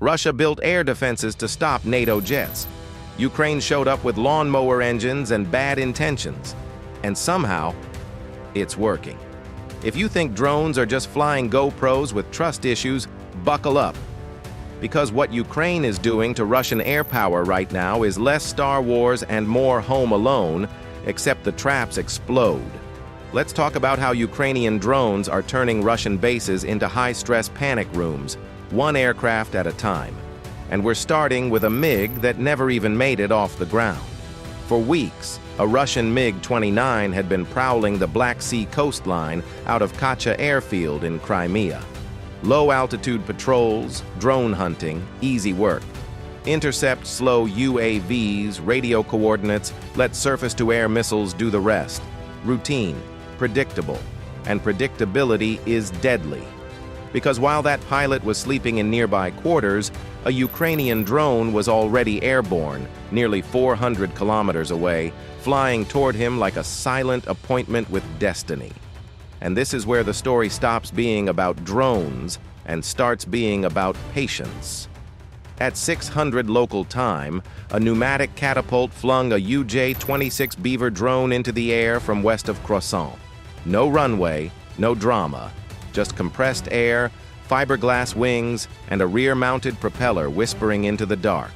Russia built air defenses to stop NATO jets. Ukraine showed up with lawnmower engines and bad intentions. And somehow, it's working. If you think drones are just flying GoPros with trust issues, buckle up. Because what Ukraine is doing to Russian air power right now is less Star Wars and more Home Alone, except the traps explode. Let's talk about how Ukrainian drones are turning Russian bases into high-stress panic rooms, one aircraft at a time. And we're starting with a MiG that never even made it off the ground. For weeks, a Russian MiG-29 had been prowling the Black Sea coastline out of Kacha airfield in Crimea. Low-altitude patrols, drone hunting, easy work. Intercept slow UAVs, radio coordinates, let surface-to-air missiles do the rest. Routine, predictable, and predictability is deadly. Because while that pilot was sleeping in nearby quarters, a Ukrainian drone was already airborne, nearly 400 kilometers away, flying toward him like a silent appointment with destiny. And this is where the story stops being about drones and starts being about patience. At 600 local time, a pneumatic catapult flung a UJ-26 Beaver drone into the air from west of Croissant. No runway, no drama, just compressed air, fiberglass wings, and a rear-mounted propeller whispering into the dark.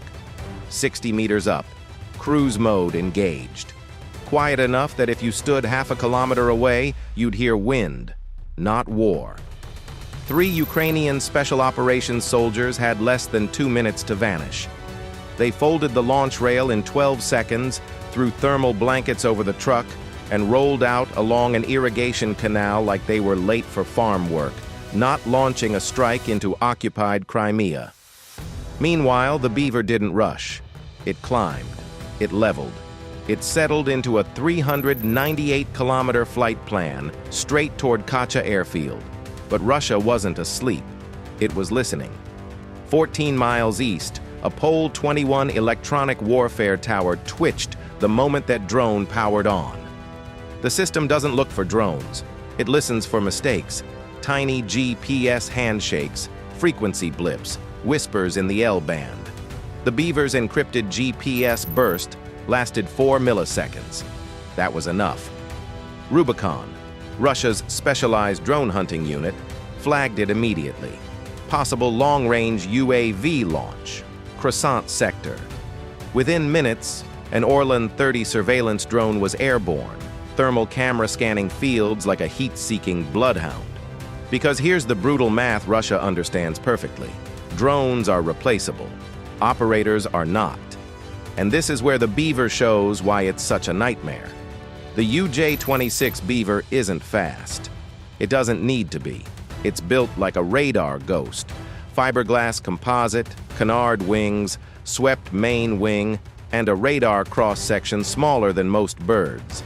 60 meters up, cruise mode engaged. Quiet enough that if you stood half a kilometer away, you'd hear wind, not war. 3 Ukrainian special operations soldiers had less than 2 minutes to vanish. They folded the launch rail in 12 seconds, threw thermal blankets over the truck, and rolled out along an irrigation canal like they were late for farm work, not launching a strike into occupied Crimea. Meanwhile, the Beaver didn't rush. It climbed. It leveled. It settled into a 398-kilometer flight plan straight toward Kacha airfield. But Russia wasn't asleep. It was listening. 14 miles east, a Pole 21 electronic warfare tower twitched the moment that drone powered on. The system doesn't look for drones. It listens for mistakes. Tiny GPS handshakes, frequency blips, whispers in the L-band. The Beaver's encrypted GPS burst lasted 4 milliseconds. That was enough. Rubicon, Russia's specialized drone hunting unit, flagged it immediately. Possible long-range UAV launch, Croissant sector. Within minutes, an Orlan 30 surveillance drone was airborne, thermal camera scanning fields like a heat-seeking bloodhound. Because here's the brutal math Russia understands perfectly. Drones are replaceable. Operators are not. And this is where the Beaver shows why it's such a nightmare. The UJ-26 Beaver isn't fast. It doesn't need to be. It's built like a radar ghost. Fiberglass composite, canard wings, swept main wing, and a radar cross-section smaller than most birds.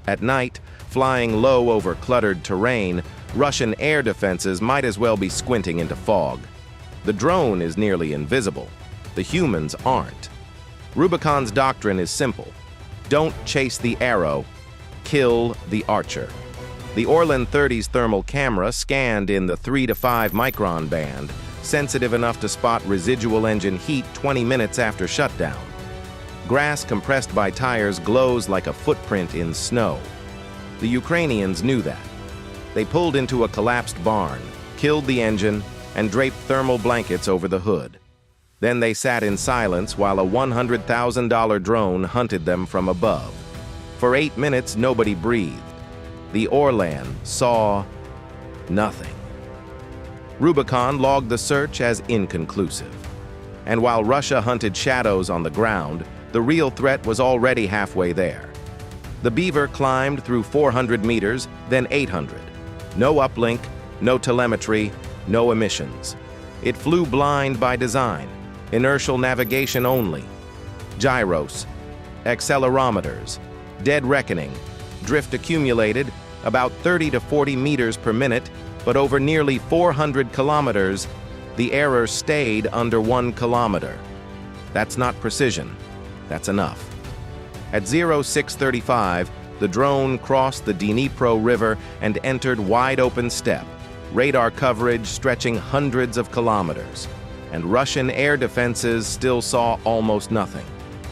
At night, flying low over cluttered terrain, Russian air defenses might as well be squinting into fog. The drone is nearly invisible. The humans aren't. Rubicon's doctrine is simple. Don't chase the arrow, kill the archer. The Orlan 30's thermal camera scanned in the 3 to 5 micron band, sensitive enough to spot residual engine heat 20 minutes after shutdown. Grass compressed by tires glows like a footprint in snow. The Ukrainians knew that. They pulled into a collapsed barn, killed the engine, and draped thermal blankets over the hood. Then they sat in silence while a $100,000 drone hunted them from above. For 8 minutes, nobody breathed. The Orlan saw nothing. Rubicon logged the search as inconclusive. And while Russia hunted shadows on the ground, the real threat was already halfway there. The Beaver climbed through 400 meters, then 800. No uplink, no telemetry, no emissions. It flew blind by design, inertial navigation only. Gyros, accelerometers, dead reckoning, drift accumulated about 30 to 40 meters per minute, but over nearly 400 kilometers, the error stayed under 1 kilometer. That's not precision, that's enough. At 0635, the drone crossed the Dnipro River and entered wide-open steppe, radar coverage stretching hundreds of kilometers. and Russian air defenses still saw almost nothing.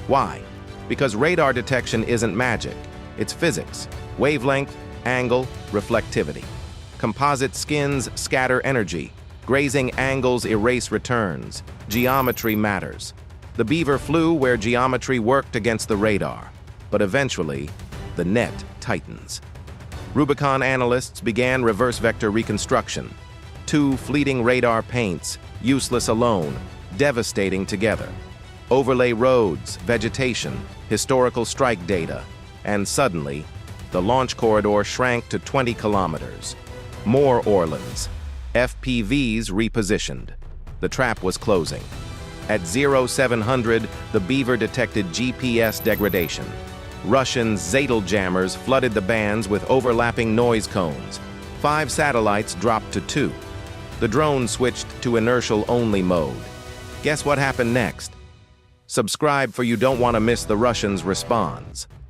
Why? Because radar detection isn't magic. It's physics: wavelength, angle, reflectivity. Composite skins scatter energy. Grazing angles erase returns. Geometry matters. The Beaver flew where geometry worked against the radar. But eventually, the net tightens. Rubicon analysts began reverse vector reconstruction. 2 fleeting radar paints, useless alone, devastating together. Overlay roads, vegetation, historical strike data, and suddenly, the launch corridor shrank to 20 kilometers. More Orlans. FPVs repositioned. The trap was closing. At 0700, the Beaver detected GPS degradation. Russian Zetel jammers flooded the bands with overlapping noise cones. 5 satellites dropped to 2. The drone switched to inertial-only mode. Guess what happened next? Subscribe for you don't want to miss the Russians' response.